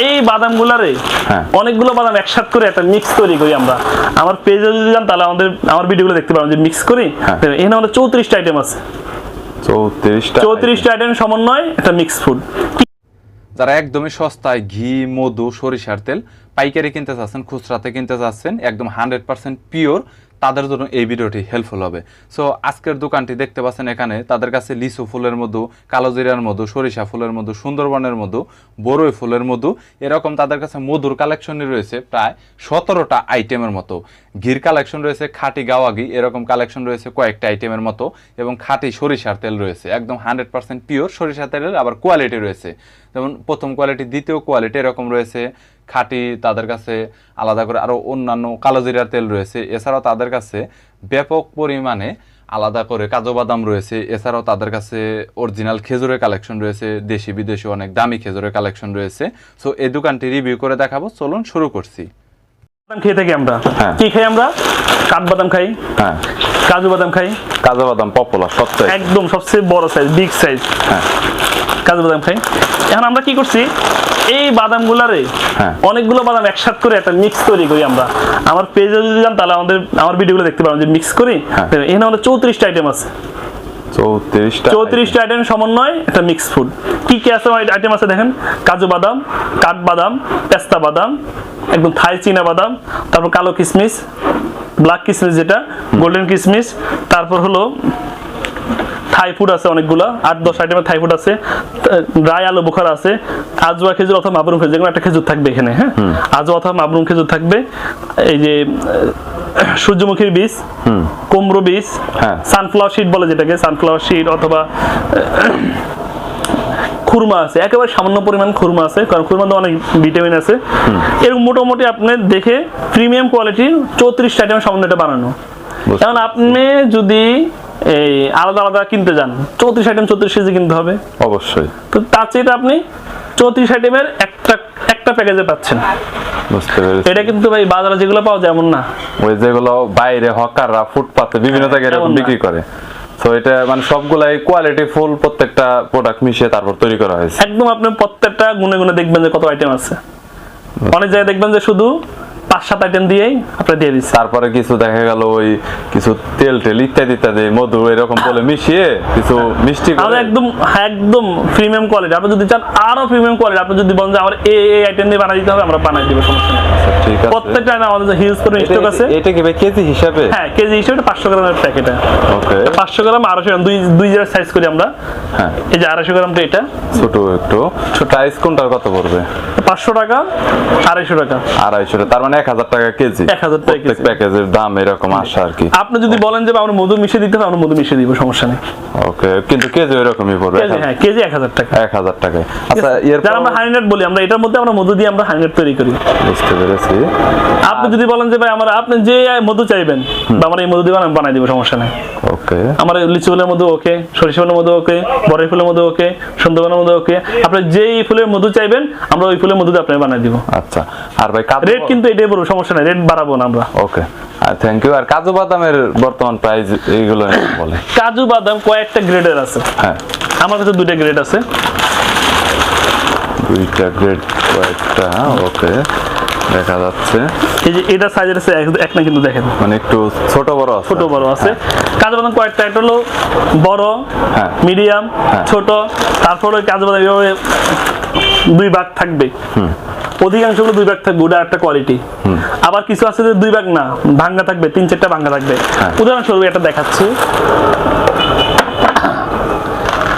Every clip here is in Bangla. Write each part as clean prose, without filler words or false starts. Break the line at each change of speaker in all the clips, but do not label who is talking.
এই বাদামগুলারে অনেকগুলো বাদাম একসাথে করে একটা মিক্স তৈরি করি আমরা। আমার পেজে যদি যান তাহলে আমার ভিডিওগুলো দেখতে পাবেন যে মিক্স করি। এখানে আমাদের 34টা আইটেম আছে, 34টা আইটেম সমন্বয় একটা মিক্স ফুড।
যারা একদমই সস্তায় ঘি, মধু, সরিষার তেল পাইকারি কিনতে চাচ্ছেন, খুচরাতে কিনতে চাচ্ছেন, একদম 100% পিওর, তাদের জন্য এই ভিডিওটি হেল্পফুল হবে। সো আজকের দোকানটি দেখতে পাচ্ছেন, এখানে তাদের কাছে লিচু ফুলের মধু, কালোজিরার মধু, সরিষা ফুলের মধু, সুন্দরবনের মধু, বড়ই ফুলের মধু, এরকম তাদের কাছে মধুর কালেকশনই রয়েছে প্রায় 17টা আইটেমের মতো। ঘির কালেকশন রয়েছে, খাঁটি গাওয়া ঘি এরকম কালেকশন রয়েছে কয়েকটা আইটেমের মতো, এবং খাঁটি সরিষার তেল রয়েছে, একদম 100% পিওর সরিষার তেলের আবার কোয়ালিটি রয়েছে, যেমন প্রথম কোয়ালিটি, দ্বিতীয় কোয়ালিটি এরকম রয়েছে। খাঁটি তাদের কাছে আলাদা করে আরও অন্যান্য কালোজিরার তেল রয়েছে। এছাড়াও তাদের কাছে ব্যাপক পরিমাণে আলাদা করে কাজু বাদাম রয়েছে। এছাড়াও তাদের কাছে অরিজিনাল খেজুরের কালেকশন রয়েছে, দেশি বিদেশি অনেক দামি খেজুরের কালেকশন রয়েছে। সো এই দোকানটি রিভিউ করে দেখাবো, চলুন শুরু করছি।
বাদাম খেয়ে থাকি আমরা, কি খাই আমরা? কাঠবাদাম খাই, কাজু বাদাম খাই।
কাজু বাদাম পপুলার সবচেয়ে,
একদম সবচেয়ে বড় সাইজ, বিগ সাইজ কাজু বাদাম খাই। এখন আমরা কি করছি, এই বাদামগুলারে অনেকগুলো বাদাম একসাথে করে একটা মিক্স তৈরি করি আমরা। আমার পেজে যদি যান তাহলে আমার ভিডিওগুলো দেখতে পাবেন যে মিক্স করি। এখানে আমাদের 34টা আইটেম আছে, 34টা আইটেম সমন্বয় একটা মিক্স ফুড। কি কি আছে আইটেম আছে দেখেন, কাজু বাদাম, কাঠবাদাম, পেস্তা বাদাম, একদম থাই চীনা বাদাম, তারপর কালো কিশমিশ, ব্ল্যাক কিশমিশ যেটা, গোল্ডেন কিশমিশ, তারপর হলো থাই ফুড আছে অনেকগুলো, 8-10 আইটেমের থাই ফুড আছে, ড্রাই আলু বোখারা আছে, আজওয়া খেজুর অথবা মাবরুম খেজুর, যেগুলো একটা খেজুর থাকবে এখানে। আজওয়া অথবা মাবরুম খেজুর থাকবে, এই যে সূর্যমুখীর বীজ, কুমড়ো বীজ, সানফ্লাওয়ার সিড বলে যেটাকে, সানফ্লাওয়ার সিড অথবা খুরমা আছে, একেবারে সামান্য পরিমাণ খুরমা আছে, কারণ খুরমাতে অনেক ভিটামিন আছে। এরকম মোটামুটি আপনি দেখে প্রিমিয়াম কোয়ালিটির 34টা আইটেম সমন্বয় এটা বানানো। এখন আপনি যদি এই আলাদা আলাদা কিনতে যান, 34 আইটেম 34 কেজি কিনতে হবে
অবশ্যই।
তো তার চেয়ে আপনি 34 আইটেমের একটা প্যাকেজে পাচ্ছেন। এটা কিন্তু ভাই বাজারে যেগুলো পাওয়া যায় এমন না,
ওই যেগুলো বাইরে হকাররা ফুটপাতে বিভিন্ন জায়গায় এরকম বিক্রি করে। তো এটা মানে সবগুলাই কোয়ালিটি ফুল, প্রত্যেকটা প্রোডাক্ট মিশিয়ে তারপর তৈরি করা হয়েছে।
একদম আপনি প্রত্যেকটা গুনে গুনে দেখবেন যে কত আইটেম আছে। অনেক জায়গায় দেখবেন যে শুধু 5-7 আইটেম দিয়েই আপনারা দিয়ে দিচ্ছেন,
তারপরে কিছু দেখা গেল ওই কিছু তেল ইত্যাদি ইত্যাদি মধু এরকম বলে মিশিয়ে কিছু মিষ্টি করে।
একদম প্রিমিয়াম কোয়ালিটি। আপনি যদি চান আরো প্রিমিয়াম কোয়ালিটি, আপনি যদি বলেন যে আমার এই আইটেম দিয়ে বানাই দিতে হবে, আমরা বানাই দিব, সমস্যা নেই।
ঠিক আছে,
প্রত্যেকটা আমাদের হিউজ করে স্টক আছে।
এটা কি ভাই কেজি হিসাবে?
হ্যাঁ, কেজি হিসাবে 500 গ্রামের প্যাকেট।
ওকে,
500 গ্রাম 250 গ্রাম, দুই জায়গায় সাইজ করি আমরা। হ্যাঁ, এই যে 250 গ্রামটা, এটা
ছোট একটু। প্রাইস কোনটার কত পড়বে?
500 টাকা, 250 টাকা।
250 টাকা, তার মানে 1000 টাকা কেজি।
1000 টাকা কেজি
প্যাকেজের দাম এরকম আসে আর কি।
আপনি যদি বলেন যে আমরা মধু মিশিয়ে দিতে হবে, আমরা মধু মিশিয়ে দিব, সমস্যা নেই।
ওকে, কিন্তু কেজি এরকমই পড়বে।
হ্যাঁ, কেজি 1000 টাকা।
1000 টাকা। আচ্ছা, এরপর
আমরা হানিনাট বলি, আমরা এটার মধ্যে আমরা মধু দিয়ে আমরা হানিনাট তৈরি করি।
বুঝতে পেরেছি।
আপনি যদি বলেন যে ভাই আপনি যে মধু চাইবেন বা আমরা এই মধু দিয়ে বানাই দিব, সমস্যা নেই।
ওকে,
আমার লিচু ফুলের মধু ওকে, সরিষা ফুলের মধু ওকে, বড়ই ফুলের মধু ওকে, সুন্দরবনের মধু ওকে। আপনি যেই ফুলের মধু চাইবেন আমরা ওই ফুলের মধু দিয়ে আপনাকে বানাই দিব।
আচ্ছা, আর ভাই
রেট কিন্তু এটাই বলবো, সমস্যা নেই, রেট বাড়াবো না আমরা।
ওকে, থ্যাংক ইউ। আর কাজু বাদামের বর্তমান প্রাইস এইগুলো বলে?
কাজু বাদাম কয়েকটা গ্রেডের আছে। হ্যাঁ, আমার কাছে 2টা গ্রেড আছে।
2টা গ্রেড কয়েকটা। ওকে, দেখা যাচ্ছে
এই যে এটা সাইজের আছে এক না, কিন্তু দেখেন
মানে একটু ছোট বড় আছে।
ছোট বড় আছে। কাজু বাদাম কয়েকটা, একটা হলো বড়, মিডিয়াম, ছোট। তারপরে কাজু বাদাম এভাবে 2 ভাগ থাকবে, অধিকাংশগুলো 2 ভাগ থাকবে, ওটা একটা কোয়ালিটি। আবার কিছু আছে যে 2 ভাগ না, ভাঙ্গা থাকবে, 3-4টা ভাঙ্গা থাকবে। উদাহরণস্বরূপ এটা দেখাচ্ছি,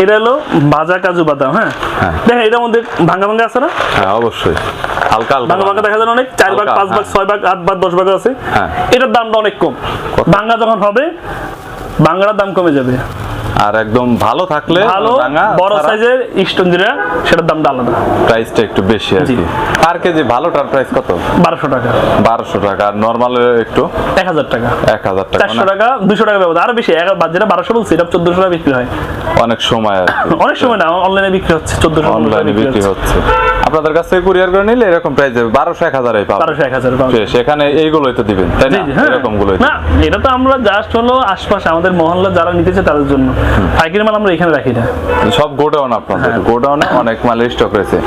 এটা হলো ভাজা কাজু বাদাম। হ্যাঁ, দেখেন এটার মধ্যে ভাঙ্গা ভাঙ্গা আছে না?
হ্যাঁ, অবশ্যই হালকা হালকা
ভাঙ্গা ভাঙ্গা দেখা যায় অনেক, 4 ভাগ, 5 ভাগ, 6 ভাগ, 8 ভাগ, 10 ভাগ আছে। এটার দামটা অনেক কম। ভাঙ্গা যখন হবে, ভাঙ্গার দাম কমে যাবে।
আর একদম ভালো থাকলে,
ভালো বড় সাইজের স্টোন যেটা, সেটার দামটা আলাদা,
প্রাইসটা একটু বেশি আর কি। আর কেজি ভালোটার প্রাইস কত?
1200 টাকা।
1200 টাকা। আর নরমালের একটু
1000 টাকা।
1000 টাকা,
400 টাকা, 200 টাকা ব্যবধান, আরো বেশি। যেটা 1200 বলছি, এটা 1400 টাকা বিক্রি হয়
অনেক সময়।
অনেক সময় না, অনলাইনে বিক্রি হচ্ছে 1400
অনলাইনে বিক্রি হচ্ছে। আপনাদের কাছে কুরিয়ার করে নিলে এরকম প্রাইস যাবে 1200-1000 পাবেন।
1200-1000 পাবেন।
সেখানে এইগুলোই তো দিবেন তাই না? এরকম গুলোই
না, এটা তো আমরা জাস্ট হলো আশপাশে আমাদের মহল্লা যারা নিতেছে তাদের জন্য। পাইকারি মাল আমরা এখানে রাখি না,
সব গোডাউন আপনাদের, গোডাউনে অনেক মাল স্টক রয়েছে।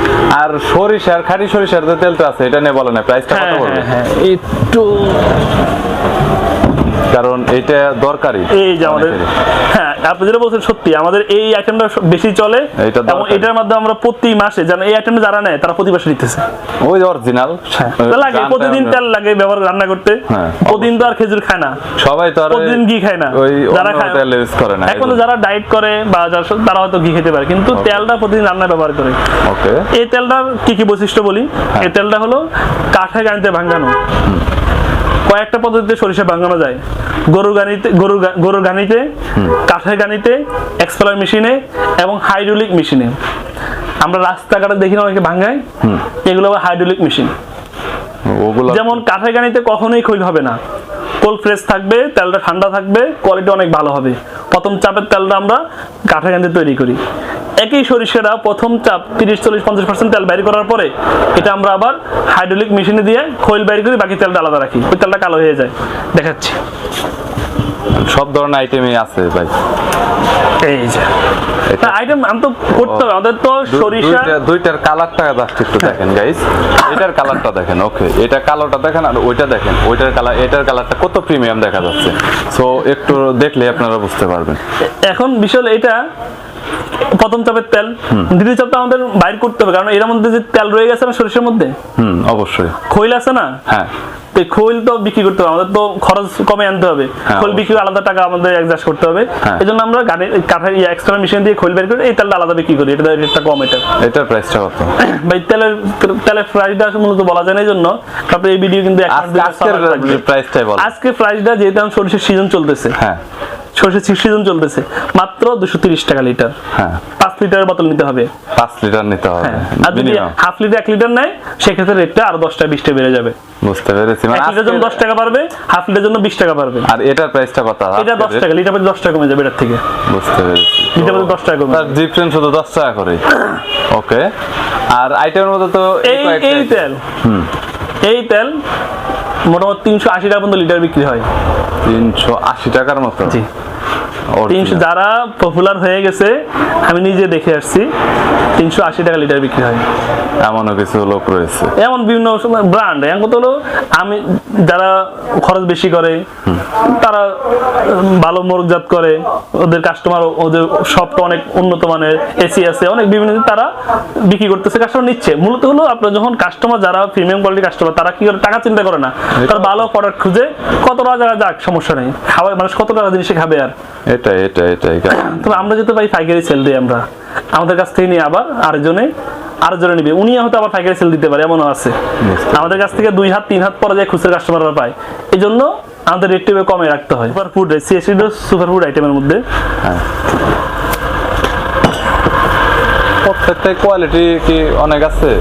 আর সরিষার, খাঁটি সরিষার যে তেলটা আছে এটা নিয়ে বলেন, প্রাইসটা কত বলবেন?
হ্যাঁ একটু,
কারণ এটা দরকারি।
এই যে আমাদের, হ্যাঁ আপনি যেটা বলছেন সত্যি, আমাদের এই আইটেমটা বেশি চলে এবং এটার মাধ্যমে আমরা প্রতি মাসে, জানেন এই আইটেমটা যারা নেয় তারা প্রতি মাসে নিতেছে।
ওই অরিজিনাল
লাগে, প্রতিদিন তেল লাগে ব্যবহার রান্না করতে। প্রতিদিন তো আর খেজুর খায় না সবাই, তো আর প্রতিদিন ঘি খায় না যারা খায়, তেল ইউজ করে না। এখন যারা ডায়েট করে বা তারা হয়তো ঘি খেতে পারে, কিন্তু তেলটা প্রতিদিন রান্না ব্যবহার করে।
ওকে,
এই তেলটার কি কি বৈশিষ্ট্য বলি। এই তেলটা হলো কাঠে গানিতে ভাঙানো, কয়েকটা পদ্ধতিতে সরিষা ভাঙানো যায়। গরুর গানিতে, কাঠের গানিতে, এক্সপেলার মেশিনে এবং হাইড্রোলিক মেশিনে। আমরা রাস্তাঘাটে দেখি না অনেকে ভাঙায়, এগুলো হাইড্রোলিক মেশিন। যেমন কাঠের গানিতে কখনোই ক্ষয় হবে না, কোল্ড ফ্রেশ থাকবে, তেলটা ঠান্ডা থাকবে, কোয়ালিটি অনেক ভালো হবে। প্রথম চাপের তেলটা আমরা কাঠের গানিতে তৈরি করি। একই সরিষাটা প্রথম চাপ 30-40-50% তেল বাইর করার পরে এটা আমরা আবার হাইড্রোলিক মেশিনে দিয়ে খৈল বাইর করি, বাকি তেলটা আলাদা রাখি, ওই তেলটা কালো হয়ে যায়। দেখাচ্ছি,
সব ধরনের আইটেমই আছে ভাই।
এই যে আইটেম আমি তো করতে হবে, আমাদের তো সরিষা
দুইটার কালারটা জাস্ট একটু দেখেন গাইস, এটার কালারটা দেখেন। ওকে, এটা কালোটা দেখেন আর ওইটা দেখেন, ওইটার কালার এটার কালারটা কত প্রিমিয়াম দেখা যাচ্ছে। সো একটু দেখলে আপনারা বুঝতে পারবেন।
এখন বিষয় এটা প্রথম চাপের তেল, দ্বিতীয় চাপটা আমাদের বাইর করতে হবে, কারণ এর মধ্যে যে তেল রয়ে গেছে না সরিষার মধ্যে,
অবশ্যই
খৈল আছে না,
হ্যাঁ
খৈল তো বিক্রি করতে হবে, আমাদের তো খরচ কমে আনতে হবে, খৈল বিক্রি আলাদা টাকা আমাদের অ্যাডজাস্ট করতে হবে। এই জন্য আমরা কাঠের এক্সট্রা মেশিন দিয়ে খৈল বের করে এই তেলটা আলাদা বিক্রি করি, এটা রেটটা কম। এটার
প্রাইসটা কত
ভাই? তেলের প্রাইসটা মূলত বলা যায় না, এই জন্য তারপরে এই ভিডিও কিন্তু আজকে প্রাইসটা যেহেতু সরিষার সিজন চলতেছে, হ্যাঁ সরিষার সিজন চলতেছে, মাত্র 230 টাকা লিটার। 5 লিটারের বোতল নিতে হবে,
5 লিটার নিতে হবে।
আর যদি হাফ লিটার 1 লিটার নেয় সেক্ষেত্রে রেটটা আরো 10-20 বেড়ে যাবে।
বুঝতে পেরেছি,
মানে 1 লিটারের জন্য 10 টাকা পারবে, হাফ লিটারের জন্য 20 টাকা পারবে।
আর এটার প্রাইসটা কত?
এটা 10 টাকা লিটার, 10 টাকা কমে যাবে এটার থেকে।
বুঝতে পেরেছি,
লিটার 10 টাকা কমে,
তার ডিফারেন্স শুধু 10 টাকা করে। ওকে, আর আইটেমের মধ্যে তো এই তেল মোটামুটি 380 টাকা পর্যন্ত লিটার বিক্রি হয়। 380 টাকার মতো? জি।
300 যারা পপুলার হয়ে গেছে আমি নিজে দেখে আসছি, 380 টাকা লিটার বিক্রি হয়।
এমনও কিছু লোক রয়েছে,
এমন বিভিন্ন ব্র্যান্ড। এখন কত হলো, আমি যারা খরচ বেশি করে, তারা ভালো মোরগজাত করে, ওদের কাস্টমার, ওদের শপটা অনেক উন্নত মানের, এসি আছে, অনেক বিভিন্ন, তারা বিক্রি করতেছে, কাস্টমার নিচ্ছে। মূলত হলো আপনার যখন কাস্টমার, যারা প্রিমিয়াম কোয়ালিটি কাস্টমার, তারা কি করে, টাকা চিন্তা করে না, তার ভালো প্রোডাক্ট খুঁজে, কত টাকা জায়গা যাক সমস্যা নেই, খাওয়া মানুষ কত টাকা জিনিসে খাবে। আর
এটাই
তবে আমরা যেতে পাই পাইকারি সেল দিই, আমরা আমাদের কাছ থেকে নিয়ে আবার আরেকজনে নিবে, উনি হয়তো আবার পাইকারি সেল দিতে পারে, এমনও আছে। আমাদের কাছ থেকে 2 হাত 3 হাত পরে যায় খুচরা কাস্টমাররা পায়, এই জন্য আমাদের রেটটা কমে রাখতে হয়। সুপার ফুড, সুপার ফুড আইটেমের মধ্যে
প্রত্যেকটা কোয়ালিটি কি অনেক আছে।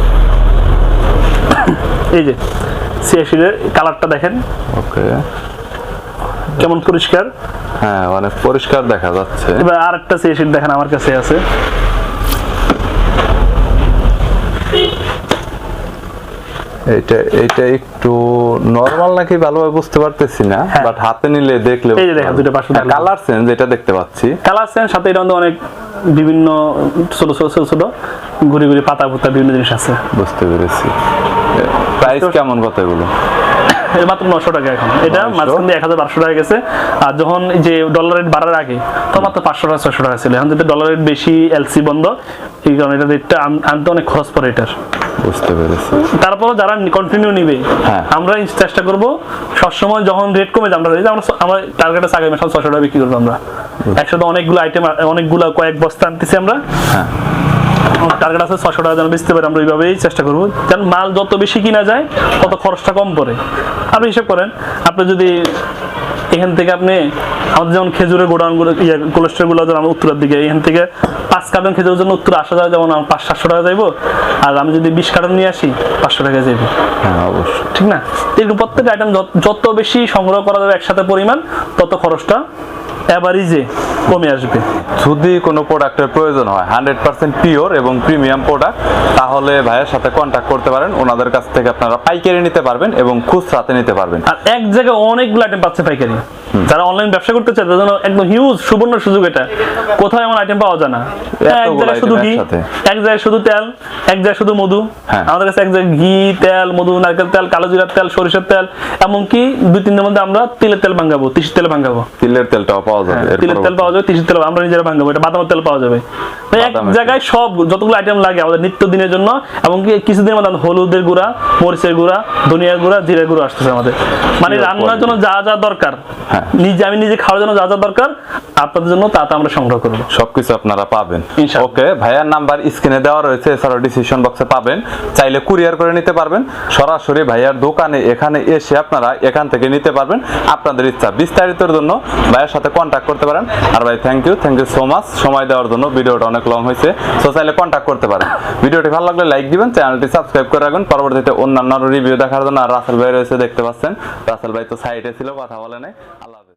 এই যে সিএসির কালারটা দেখেন, ওকে কেমন পরিষ্কার,
হ্যাঁ অনেক পরিষ্কার দেখা যাচ্ছে।
এবার আরেকটা সিএসির দেখেন আমার কাছে আছে,
এইটা একটু নরমাল নাকি ভালোভাবে বুঝতে পারতেছি না, বাট হাতে নিলে দেখলে
এই যে দেখেন দুটো পাশে
কালার চেঞ্জ, এটা দেখতে পাচ্ছি
কালার চেঞ্জ, সাথে এটা অনেক বিভিন্ন ছোট ঘুরি পাতা বিভিন্ন জিনিস আছে।
বুঝতে পেরেছি। প্রাইস কেমন কত এগুলো?
মাত্র 900 টাকা এখন, এটা মাঝখান দিয়ে 1200 টাকা গেছে। আর যখন যে ডলার রেট বাড়ার আগে তো মাত্র 500 টাকা 600 টাকা ছিল, এখন যেটা ডলার রেট বেশি, এলসি বন্ধ, এই কারণে এটা রেটটা আনতে অনেক খরচ পড়ে এটার।
বুঝতে পেরেছি।
তারপর যারা কন্টিনিউ নিবে, আমরা চেষ্টা করব সবসময় যখন রেট কমে যায়, আমরা টার্গেটে আগে 600 টাকা বিক্রি করবো। আমরা একসাথে অনেকগুলো আইটেম, অনেকগুলো কয়েক বস্তা আনতেছি আমরা, টার্গেট আছে 600 টাকা যেন বেচতে পারি, আমরা ওইভাবেই চেষ্টা করবো, যেন মাল যত বেশি কিনা যায় তত খরচটা কম পড়ে। আপনি হিসাব করেন, আপনি যদি এখান থেকে আপনি আমাদের যেমন খেজুরের গোডাউনগুলো, কোলেস্ট্রলগুলো যেমন উত্তরের দিকে, এখান থেকে 5 কার্টন খেজুরের জন্য উত্তর আসা যায়, যেমন 500-700 টাকা যাইবো, আর আমি যদি 20 কার্টন নিয়ে আসি 500 টাকা যাইবো। হ্যাঁ অবশ্যই, ঠিক না? এরকম প্রত্যেকটা আইটেম যত বেশি সংগ্রহ করা যাবে একসাথে পরিমাণ, তত খরচটা অ্যাভারেজে কমে আসবে।
যদি কোনো প্রোডাক্টের প্রয়োজন হয় 100% পিওর এবং প্রিমিয়াম প্রোডাক্ট, তাহলে ভাইয়ের সাথে কন্ট্যাক্ট করতে পারেন। ওনাদের কাছ থেকে আপনারা পাইকারি নিতে পারবেন এবং খুচরাতে নিতে পারবেন।
আর এক জায়গায় অনেকগুলো আইটেম পাচ্ছে পাইকারি। যারা অনলাইন ব্যবসা করতে চায় তাদের জন্য একদম হিউজ সুবর্ণ সুযোগ এটা। কোথাও এমন আইটেম পাওয়া যায় না। এক জায়গায় শুধু ঘি, এক জায়গায় শুধু তেল, এক জায়গায় শুধু মধু। আমাদের কাছে এক জায়গায় ঘি, তেল, মধু, নারকেল তেল, কালো জিরার তেল, সরিষার তেল, এমনকি 2-3 মধ্যে আমরা তিলের তেল ভাঙাবো, তিসির তেল ভাঙাবো।
তিলের তেলটাও পাওয়া যাবে,
তিলের তেল পাওয়া যাবে, তিসির তেল আমরা নিজেরা ভাঙাবো, এটা বাদামের তেল পাওয়া যাবে। এক জায়গায় সব যতগুলো আইটেম লাগে আমাদের নিত্য দিনের জন্য, এমনকি কিছুদিনের মধ্যে হলুদের গুঁড়া, মরিচের গুঁড়া, ধনিয়ার গুঁড়া, জিরার গুঁড়া আসতেছে আমাদের। মানে রান্নার জন্য যা যা দরকার, আমি নিজে খাওয়ার জন্য যা যা দরকার আপনাদের জন্য তা আমরা সংগ্রহ করবো।
সবকিছু আপনারা পাবেন।
ইনশাআল্লাহ।
ওকে, ভাইয়ার নাম্বার স্ক্রিনে দেওয়া রয়েছে, এছাড়াও ডিসক্রিপশন বক্সে পাবেন। চাইলে কুরিয়ার করে নিতে পারবেন, সরাসরি ভাইয়ার দোকানে এখানে এসে আপনারা এখান থেকে নিতে পারবেন আপনাদের ইচ্ছা। বিস্তারিতের জন্য ভাইয়ের সাথে কন্ট্যাক্ট করতে পারেন। আর ভাই থ্যাংক ইউ সো মাচ সময় দেওয়ার জন্য। ভিডিওটা অনেক লং হয়েছে, সো চাইলে কন্ট্যাক্ট করতে পারেন। ভিডিওটি ভালো লাগলে লাইক দিবেন, চ্যানেলটি সাবস্ক্রাইব করে রাখবেন পরবর্তীতে অন্যান্য রিভিউ দেখার জন্য। আর রাসেল ভাই রয়েছে, দেখতে পাচ্ছেন রাসেল ভাই তো সাইডে ছিল, কথা বলে নাই।